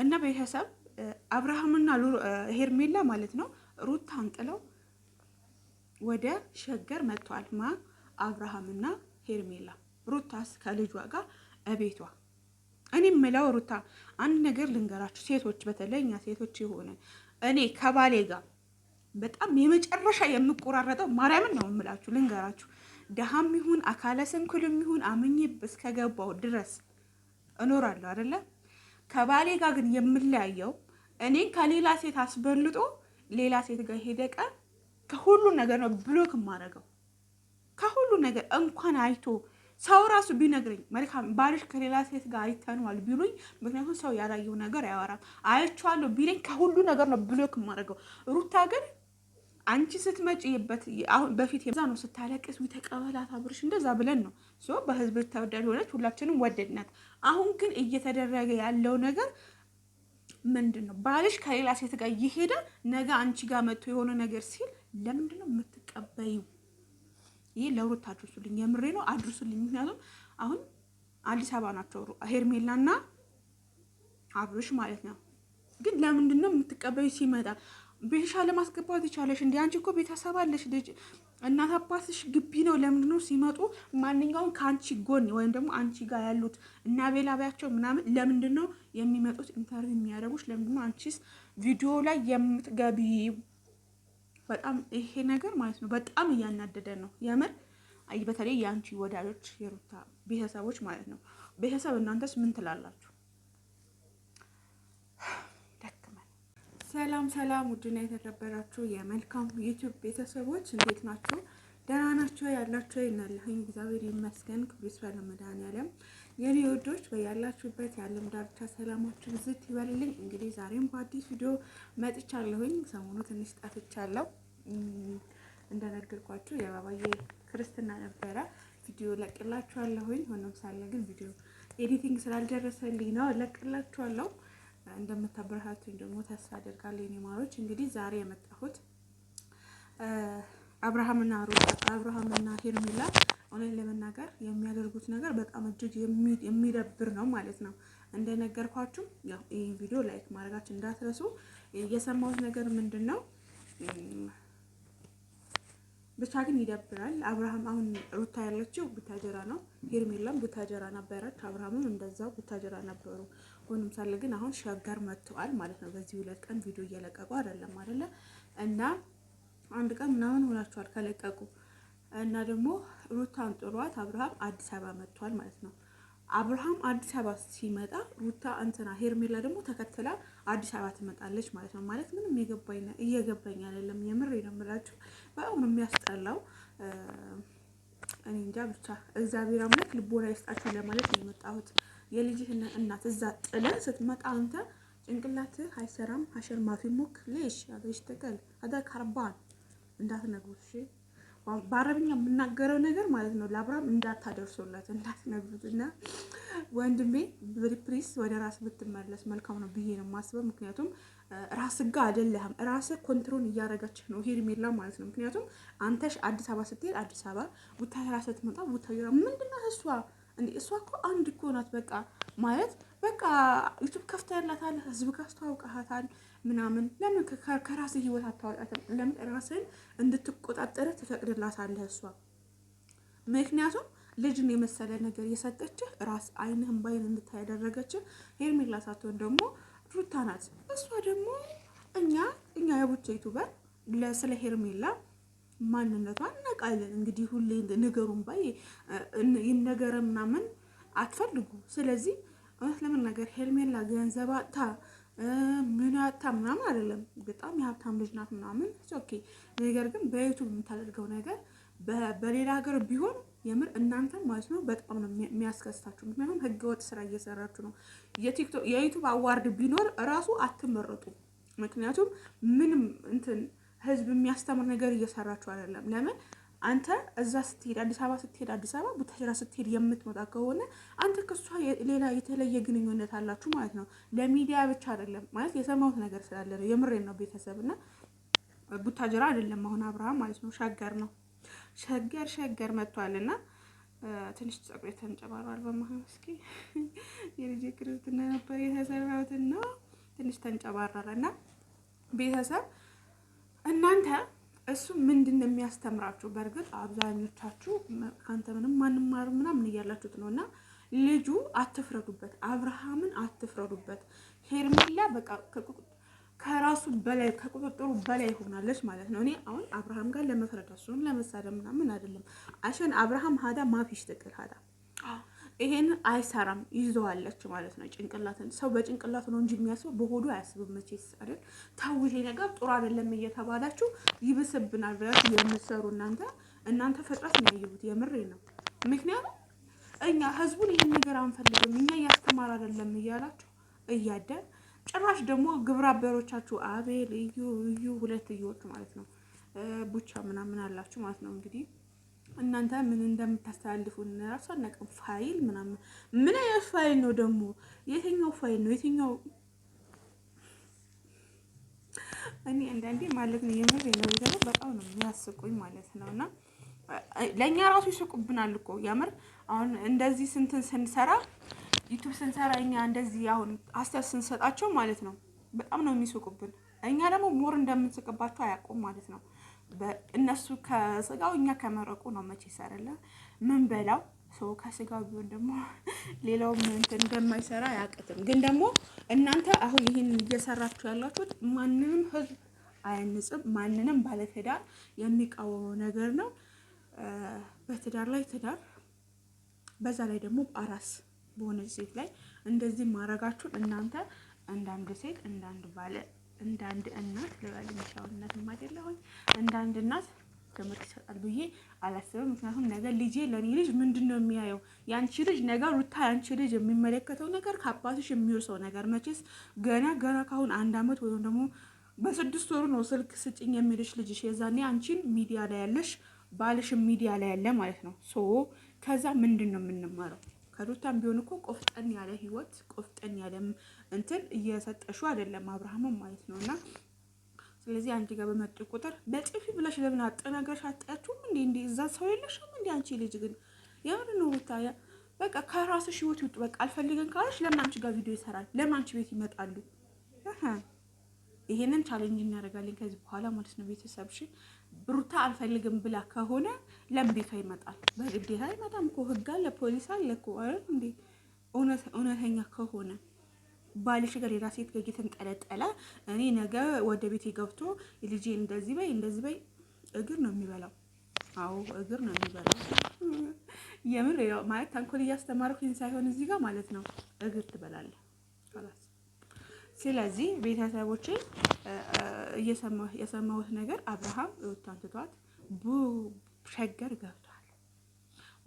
እና ቤተሰብ አብርሃምና ሄርሜላ ማለት ነው ሩታን ጥለው ወደ ሸገር መጥቷል። አብርሃምና ሄርሜላ ሩታስ ከልጇ ጋር እቤቷ። እኔ የምለው ሩታ አንድ ነገር ልንገራችሁ ሴቶች፣ በተለይ እኛ ሴቶች የሆነ እኔ ከባሌ ጋር በጣም የመጨረሻ የምቆራረጠው ማርያምን ነው የምላችሁ፣ ልንገራችሁ ደሃም ይሁን አካለ ስንኩልም ይሁን አምኜ እስከገባው ድረስ እኖራለሁ አይደለ። ከባሌ ጋር ግን የምለያየው እኔን ከሌላ ሴት አስበልጦ ሌላ ሴት ጋር ሄደ ቀን ከሁሉ ነገር ነው ብሎክ የማደርገው። ከሁሉ ነገር እንኳን አይቶ ሰው ራሱ ቢነግረኝ መልካም ባልሽ ከሌላ ሴት ጋር አይተነዋል ቢሉኝ፣ ምክንያቱም ሰው ያላየው ነገር አያወራም። አይቼዋለሁ ቢለኝ ከሁሉ ነገር ነው ብሎክ የማደርገው። ሩታ ግን አንቺ ስትመጪበት አሁን በፊት የዛ ነው ስታለቅስ ተቀበላት አብርሽ እንደዛ ብለን ነው በህዝብ ተወዳጅ ሆነች፣ ሁላችንም ወደድናት። አሁን ግን እየተደረገ ያለው ነገር ምንድን ነው? ባልሽ ከሌላ ሴት ጋር እየሄደ ነገ አንቺ ጋር መጥቶ የሆነ ነገር ሲል ለምንድን ነው የምትቀበዩ? ይህ ለሩታ አድርሱልኝ፣ የምሬ ነው አድርሱልኝ። ምክንያቱም አሁን አዲስ አበባ ናቸው ሄርሜላና አብርሽ ማለት ነው። ግን ለምንድን ነው የምትቀበዩ? ሲመጣ ቤሻ ለማስገባት ይቻለሽ እንዴ? አንቺ እኮ ቤተሰብ አለሽ፣ ልጅ እናት አባትሽ ግቢ ነው። ለምንድን ነው ሲመጡ ማንኛውም ከአንቺ ጎን ወይም ደግሞ አንቺ ጋር ያሉት እና ቤላቢያቸው ምናምን ለምንድን ነው የሚመጡት? ኢንተርቪው የሚያደርጉሽ ለምንድን ነው? አንቺስ ቪዲዮ ላይ የምትገቢ? በጣም ይሄ ነገር ማለት ነው በጣም እያናደደ ነው የምር። በተለይ የአንቺ ወዳጆች የሩታ ቤተሰቦች ማለት ነው። ቤተሰብ እናንተስ ምን ትላላችሁ? ሰላም ሰላም፣ ውድና የተከበራችሁ የመልካም ዩቲዩብ ቤተሰቦች እንዴት ናችሁ? ደህና ናችሁ ያላችሁ? ይናለሁኝ እግዚአብሔር ይመስገን። ክብሩ ይስፋ ለመድኃኒዓለም። የኔ ወዶች በያላችሁበት የዓለም ዳርቻ ሰላማችሁ ብዝት ይበልልኝ። እንግዲህ ዛሬም በአዲስ ቪዲዮ መጥቻለሁኝ። ሰሞኑ ትንሽ ጠፍቻለሁ። እንደነገርኳችሁ የባባዬ ክርስትና ነበረ። ቪዲዮ ለቅላችኋለሁኝ። ሆኖም ሳለ ግን ቪዲዮ ኤዲቲንግ ስላልደረሰልኝ ነው ለቅላችኋለሁ። እንደምታበረታቱኝ ደግሞ ተስፋ አደርጋለሁ የኔ ማሮች። እንግዲህ ዛሬ የመጣሁት አብርሃምና ሄርሜላ እውነት ለመናገር የሚያደርጉት ነገር በጣም እጅግ የሚደብር ነው ማለት ነው። እንደነገርኳችሁ ያው ይሄን ቪዲዮ ላይክ ማድረጋችሁ እንዳትረሱ። የሰማሁት ነገር ምንድን ነው ብቻ ግን ይደብራል። አብርሃም አሁን ሩታ ያለችው ቡታጀራ ነው፣ ሄርሜላም ቡታጀራ ነበረች፣ አብርሃምም እንደዛው ቡታጀራ ነበሩ። ሆኖም ሳለ ግን አሁን ሸገር መጥተዋል ማለት ነው። በዚህ 2 ቀን ቪዲዮ እየለቀቁ አይደለም አይደለ? እና አንድ ቀን ምናምን ሆናቸዋል ከለቀቁ። እና ደግሞ ሩታን ጥሏት አብርሃም አዲስ አበባ መጥቷል ማለት ነው። አብርሃም አዲስ አበባ ሲመጣ ሩታ ሄርሜላ ደግሞ ተከትላ አዲስ አበባ ትመጣለች ማለት ነው። ማለት ምንም እየገባኝ አይደለም። የምሬ ነው የምላችሁ። በጣም ነው የሚያስጠላው። እኔ እንጃ ብቻ እግዚአብሔር አምላክ ልቦና ይስጣችሁ ለማለት ነው የመጣሁት። የልጅህ እናት እዛ ጥለን ስትመጣ አንተ ጭንቅላትህ አይሰራም። ሀሸር ማፊ ሞክ ሌሽ አለሽ ተቀል አዳ ካርባን እንዳትነግሩት እሺ። በአረብኛ የምናገረው ነገር ማለት ነው ለአብርሃም እንዳታደርሱለት እንዳትነግሩት። እና ወንድሜ ፕሊስ ወደ ራስ ብትመለስ መልካም ነው ብዬ ነው የማስበው። ምክንያቱም ራስህ ጋር አይደለህም፣ ራስህ ኮንትሮል እያደረገችህ ነው ሄርሜላ ማለት ነው። ምክንያቱም አንተሽ አዲስ አበባ ስትሄድ አዲስ አበባ፣ ቡታጀራ ስትመጣ ቡታጀራ። ምንድነው እሷ እንዴ? እሷ እኮ አንድ እኮ ናት። በቃ ማለት በቃ ዩቲዩብ ከፍተህላታል፣ ህዝብ ካስተዋውቀሃታል ምናምን። ለምን ከራስህ ህይወት አታወጣትም? ለምን ራስህን እንድትቆጣጠር ትፈቅድላታለህ እሷ? ምክንያቱም ልጅን የመሰለ ነገር የሰጠችህ ራስ አይንህን ባይን እንድታይ ያደረገችህ ሄርሜላ ሳትሆን ደግሞ ሩታ ናት። እሷ ደግሞ እኛ የቡቻ ዩቲዩበር ስለ ሄርሜላ ማንነቷን እናውቃለን። እንግዲህ ሁሌ ነገሩን ባይ ይነገረ ምናምን አትፈልጉ። ስለዚህ እውነት ለመናገር ሄርሜላ ገንዘብ አጥታ ምን አጥታ ምናምን አይደለም። በጣም የሀብታም ልጅ ናት ምናምን ኦኬ። ነገር ግን በዩቲዩብ የምታደርገው ነገር በሌላ ሀገር ቢሆን የምር እናንተ ማለት ነው በጣም ነው የሚያስከስታችሁ። ምክንያቱም ህገወጥ ስራ እየሰራችሁ ነው። የዩቲዩብ አዋርድ ቢኖር እራሱ አትመረጡ። ምክንያቱም ምንም ህዝብ የሚያስተምር ነገር እየሰራችሁ አይደለም። ለምን አንተ እዛ ስትሄድ አዲስ አበባ ቡታጀራ ስትሄድ የምትመጣ ከሆነ አንተ ከሷ ሌላ የተለየ ግንኙነት አላችሁ ማለት ነው። ለሚዲያ ብቻ አይደለም ማለት የሰማሁት ነገር ስላለ ነው። የምሬን ነው ቤተሰብና ቡታጀራ አይደለም አሁን አብርሃም ማለት ነው ሸገር ነው። ሸገር መጥቷልና ትንሽ ፀጉሬ ተንጨባሯል በመሃል። እስኪ የልጄ ክርስትና ነበር የተሰራሁትና ትንሽ ተንጨባረረና ቤተሰብ እናንተ እሱ ምንድነው የሚያስተምራችሁ? በእርግጥ አብዛኞቻችሁ ካንተ ምንም ማንም ማር ምናምን እያላችሁት ነውና ልጁ አትፍረዱበት፣ አብርሃምን አትፍረዱበት። ሄርሜላ በቃ ከራሱ በላይ ከቁጥጥሩ በላይ ሆናለች ማለት ነው። እኔ አሁን አብርሃም ጋር ለመፍረድ እሱን ለመሳደብ ምናምን አይደለም። አሸን አብርሃም ሀዳ ማፊሽ ትክክል ሀዳ ይሄን አይሰራም ይዘዋለች ማለት ነው። ጭንቅላትን ሰው በጭንቅላቱ ነው እንጂ የሚያስበው በሆዱ አያስብም መቼስ አይደል? ታው ይሄ ነገር ጥሩ አይደለም እየተባላችሁ ይብስብናል ብላችሁ የምትሰሩ እናንተ ፍጥረት ነው ያየሁት። የምሬ ነው። ምክንያቱም እኛ ህዝቡን ይሄን ነገር አንፈልግም እኛ እያስተማር አይደለም እያላችሁ እያደን ጭራሽ ደግሞ ግብረ አበሮቻችሁ አቤል እዩ ሁለት እዩዎች ማለት ነው ቡቻ ምናምን አላችሁ ማለት ነው። እንግዲህ እናንተ ምን እንደምታስተላልፉ እራሱ አናውቅም። ፋይል ምናምን ምን አይነት ፋይል ነው ደግሞ? የትኛው ፋይል ነው የትኛው? እኔ አንዳንዴ ማለት ነው የምሬ ነው ደግሞ በጣም ነው የሚያስቁኝ ማለት ነውና ለኛ ራሱ ይስቁብናል እኮ የምር። አሁን እንደዚህ ስንትን ስንሰራ ዩቲዩብ ስንሰራ እኛ እንደዚህ አሁን አስተያየት ስንሰጣቸው ማለት ነው በጣም ነው የሚስቁብን። እኛ ደግሞ ሞር እንደምንስቅባቸው አያውቁም ማለት ነው። እነሱ ከስጋው እኛ ከመረቁ ነው መቼ ይሰራል ምን በላው ሰው ከስጋው ቢሆን ደግሞ ሌላው ምን እንደማይሰራ አያውቅም። ግን ደግሞ እናንተ አሁን ይሄን እየሰራችሁ ያላችሁት ማንንም ህዝብ አያንጽም፣ ማንንም ባለትዳር የሚቃወመው ነገር ነው። በትዳር ላይ ትዳር በዛ ላይ ደግሞ አራስ በሆነች ሴት ላይ እንደዚህ ማረጋችሁን እናንተ እንዳንድ ሴት እንዳንድ ባለ እንዳንድ እናት ለባል ምሳውነት ማደለሆኝ እንዳንድ እናት ትምህርት ይሰጣል ብዬ አላስብም። ምክንያቱም ነገር ልጄ ለኔ ልጅ ምንድነው የሚያየው? ያንቺ ልጅ ነገር ሩታ ያንቺ ልጅ የሚመለከተው ነገር ከአባትሽ የሚወርሰው ነገር መቼስ ገና ካሁን 1 አመት ወይም ደግሞ በ6 ወሩ ነው ስልክ ስጭኝ የሚልሽ ልጅሽ። የዛኔ አንቺን ሚዲያ ላይ ያለሽ ባልሽ ሚዲያ ላይ ያለ ማለት ነው። ሶ ከዛ ምንድነው የምንማረው? ከሩታም ቢሆን እኮ ቆፍጠን ያለ ህይወት ቆፍጠን ያለ እንትን እየሰጠሽው አይደለም አብርሃምም ማለት ነውና ስለዚህ አንቺ ጋር በመጡ ቁጥር በጥፊ ብለሽ ለምን አጠናገርሽ አጣያችሁም እንዴ እዛ ሰው የለሽም እንዴ? አንቺ ልጅ ግን ያምን ነው ሩታያ በቃ ከራስሽ ህይወት ይውጡ። በቃ አልፈልገን ካለሽ ለምን አንቺ ጋር ቪዲዮ ይሰራል? ለምን አንቺ ቤት ይመጣሉ? ይሄንን ቻሌንጅ እናደርጋለን ከዚህ በኋላ ማለት ነው። ቤተሰብሽ ሩታ አልፈልግም ብላ ከሆነ ለምን ቤቷ ይመጣል? በግዴታ አይመጣም እኮ ህግ አለ፣ ፖሊስ አለ እኮ አይደል እንዴ? እውነተኛ ከሆነ ባልሽ ጋር የራሴ ጋር እየተንጠለጠለ እኔ ነገ ወደ ቤቴ ገብቶ ልጄ እንደዚህ በይ እግር ነው የሚበላው። አዎ እግር ነው የሚበላው። የምር ያው ማለት ተንኮል እያስተማርኩኝ ሳይሆን እዚህ ጋር ማለት ነው እግር ትበላለህ خلاص። ስለዚህ ቤተሰቦቼ የሰማሁት ነገር አብርሃም ሩታን ትቷት ሸገር ገብቷል።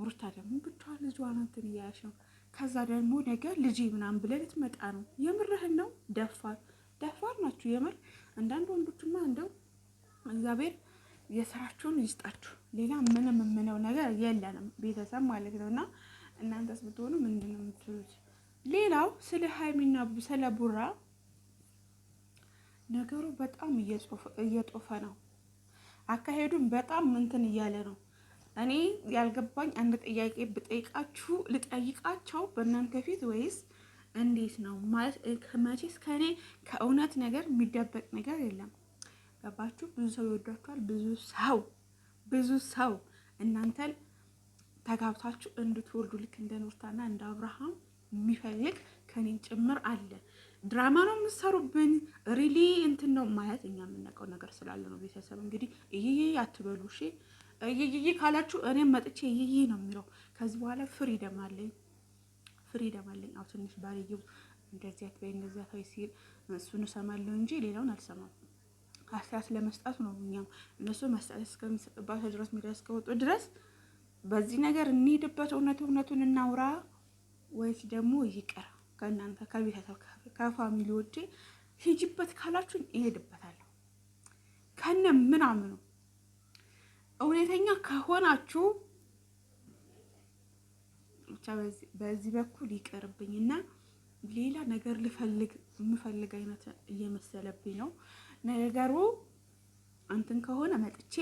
ሩታ ደግሞ ብቻዋን ልጇን እንትን እያለች ነው። ከዛ ደግሞ ነገር ልጅ ምናምን ብለህ ልትመጣ ነው። የምርህን ነው? ደፋር ናችሁ የምር። አንዳንድ ወንዶችማ እንደው እግዚአብሔር የስራችሁን ይስጣችሁ። ሌላ ምንም የምለው ነገር የለንም ቤተሰብ ማለት ነውና እናንተስ ብትሆኑ ምንድነው የምትሉት? ሌላው ስለ ሃይሚና ስለ ቡራ ነገሩ በጣም እየጦፈ ነው። አካሄዱን በጣም እንትን እያለ ነው። እኔ ያልገባኝ አንድ ጥያቄ ብጠይቃችሁ ልጠይቃቸው በእናንተ ፊት ወይስ እንዴት ነው ማለት? ከመቼስ ከኔ ከእውነት ነገር የሚደበቅ ነገር የለም። ገባችሁ? ብዙ ሰው ይወዳችኋል። ብዙ ሰው እናንተን ተጋብታችሁ እንድትወልዱ ልክ እንደ ኑርታና እንደ አብርሃም የሚፈልግ ከኔን ጭምር አለ። ድራማ ነው የምትሰሩብን ሪሊ እንትን ነው ማለት እኛ የምናውቀው ነገር ስላለ ነው። ቤተሰብ እንግዲህ ይሄ አትበሉ እሺ። ይሄ ካላችሁ እኔም መጥቼ ይሄ ነው የሚለው። ከዚህ በኋላ ፍሪደም አለኝ። አው ትንሽ ባልየው እንደዚህ አትበይ እንደዚህ አትበይ ሲል እሱን እሰማለሁ እንጂ ሌላውን አልሰማም። አስተያየት ለመስጠት ነው እኛም እነሱ መስጠት እስከሚሰጥባቸው ድረስ ሚዲያ እስከወጡ ድረስ በዚህ ነገር እንሂድበት። እውነቱን እናውራ ወይስ ደግሞ ይቅር? ከእናንተ ከቤተሰብ ከፋሚሊዎቼ ሂጂበት ካላችሁ እሄድበታለሁ ከነ ምናምኑ። እውነተኛ ከሆናችሁ ብቻ በዚህ በኩል ይቀርብኝና ሌላ ነገር የምፈልግ አይነት እየመሰለብኝ ነው ነገሩ። እንትን ከሆነ መጥቼ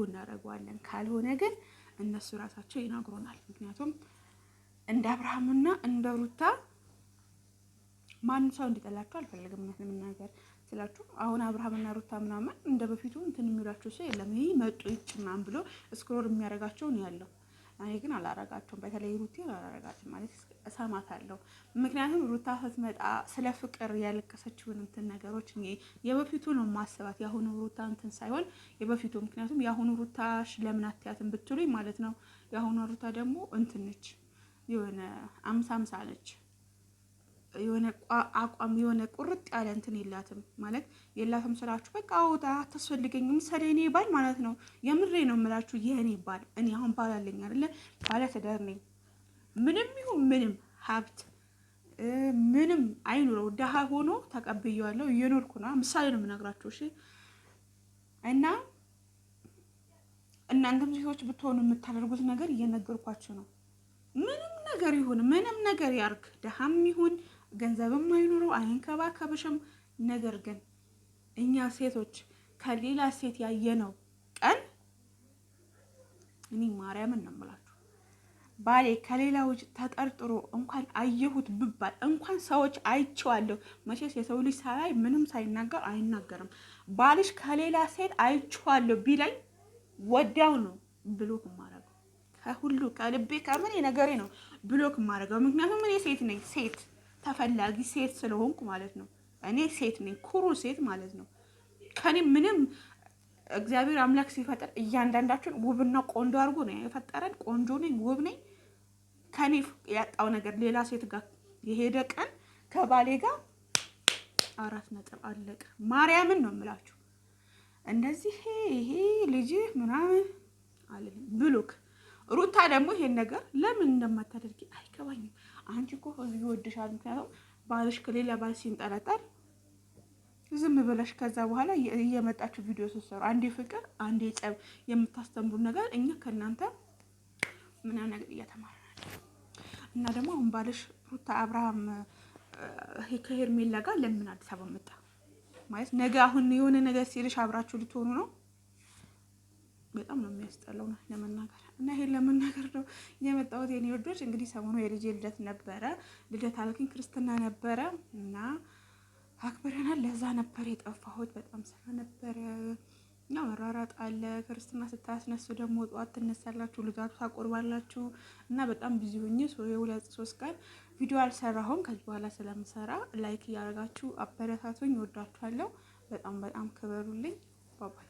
እናደርገዋለን፣ ካልሆነ ግን እነሱ ራሳቸው ይናግሩናል። ምክንያቱም እንደ አብርሃምና እንደ ሩታ ማንም ሰው እንዲጠላቸው አልፈልግም። እውነት ለመናገር ስላችሁ አሁን አብርሃምና ሩታ ምናምን እንደ በፊቱ እንትን የሚሏቸው ሰው የለም። ይሄ መጡ ይጭ ምናምን ብሎ ስክሮል የሚያደርጋቸው ነው ያለው። እኔ ግን አላረጋቸውም። በተለይ ሩቴን አላረጋትም ማለት እሰማታለሁ። ምክንያቱም ሩታ ስትመጣ ስለ ፍቅር ያለቀሰችውን እንትን ነገሮች የበፊቱ ነው ማሰባት፣ የአሁኑ ሩታ እንትን ሳይሆን የበፊቱ። ምክንያቱም የአሁኑ ሩታሽ ለምን አትያትም ብትሉኝ ማለት ነው። የአሁኑ ሩታ ደግሞ እንትን ነች፣ የሆነ አምሳ አምሳ ነች። የሆነ አቋም የሆነ ቁርጥ ያለ እንትን የላትም ማለት የላትም ስላችሁ በቃ አውጣ አታስፈልገኝም። ምሳሌ እኔ ባል ማለት ነው፣ የምሬ ነው የምላችሁ። የእኔ ባል እኔ አሁን ባል አለኝ አይደለ፣ ባለ ትዳር ነኝ። ምንም ይሁን ምንም ሀብት ምንም አይኑረው፣ ደሃ ሆኖ ተቀብዬዋለሁ፣ እየኖርኩ ነው። ምሳሌ ነው የምነግራችሁ። እሺ እና እናንተም ሴቶች ብትሆኑ የምታደርጉት ነገር እየነገርኳችሁ ነው። ምንም ነገር ይሁን ምንም ነገር ያርግ፣ ደሃም ይሁን ገንዘብም አይኖረው አይንከባከብሽም። ነገር ግን እኛ ሴቶች ከሌላ ሴት ያየነው ቀን እኔ ማርያምን ነው የምላችሁ፣ ባሌ ከሌላ ውጭ ተጠርጥሮ እንኳን አየሁት ብባል እንኳን ሰዎች አይቼዋለሁ። መቼስ የሰው ልጅ ሳያይ ምንም ሳይናገር አይናገርም። ባልሽ ከሌላ ሴት አይቼዋለሁ ቢለኝ ወዲያው ነው ብሎክ ማረገው። ከሁሉ ከልቤ ከምኔ ነገሬ ነው ብሎክ ማረገው። ምክንያቱም እኔ ሴት ነኝ፣ ሴት ተፈላጊ ሴት ስለሆንኩ ማለት ነው። እኔ ሴት ነኝ፣ ኩሩ ሴት ማለት ነው። ከኔ ምንም እግዚአብሔር አምላክ ሲፈጥር እያንዳንዳችን ውብና ቆንጆ አድርጎ ነው የፈጠረን። ቆንጆ ነኝ፣ ውብ ነኝ። ከኔ ያጣው ነገር ሌላ ሴት ጋር የሄደ ቀን ከባሌ ጋር 4 ነጥብ አለቀ። ማርያምን ነው የምላችሁ። እንደዚህ ይሄ ልጅ ምናምን አለኝ ብሎክ። ሩታ ደግሞ ይሄን ነገር ለምን እንደማታደርጊ አይገባኝም። አንቺ እኮ ህዝብ ይወድሻል። ምክንያቱም ባልሽ ከሌላ ባል ሲንጠለጠል ዝም ብለሽ ከዛ በኋላ እየመጣችሁ ቪዲዮ ስትሰሩ አንዴ ፍቅር አንዴ ጸብ የምታስተምሩ ነገር እኛ ከእናንተ ምናምን ነገር እየተማርናል። እና ደግሞ አሁን ባልሽ ሩታ አብርሃም ከሄርሜላ ጋር ለምን አዲስ አበባ መጣ ማለት ነገ አሁን የሆነ ነገር ሲልሽ አብራችሁ ልትሆኑ ነው። በጣም ነው የሚያስጠላው ለመናገር። እና ይሄን ለመናገር ነው የመጣሁት የኔ ወዶች። እንግዲህ ሰሞኑ የልጄ ልደት ነበረ። ልደት አልኩኝ ክርስትና ነበረ እና አክብረናል። ለዛ ነበር የጠፋሁት። በጣም ስራ ነበረ እና መራራጥ አለ። ክርስትና ስታስነሱ ደግሞ ጠዋት ትነሳላችሁ፣ ልጃቱ ታቆርባላችሁ እና በጣም ቢዚ ሆኜ 2-3 ቀን ቪዲዮ አልሰራሁም። ከዚህ በኋላ ስለምሰራ ላይክ እያደረጋችሁ አበረታቱኝ። እወዳችኋለሁ። በጣም ክበሩልኝ። ባባይ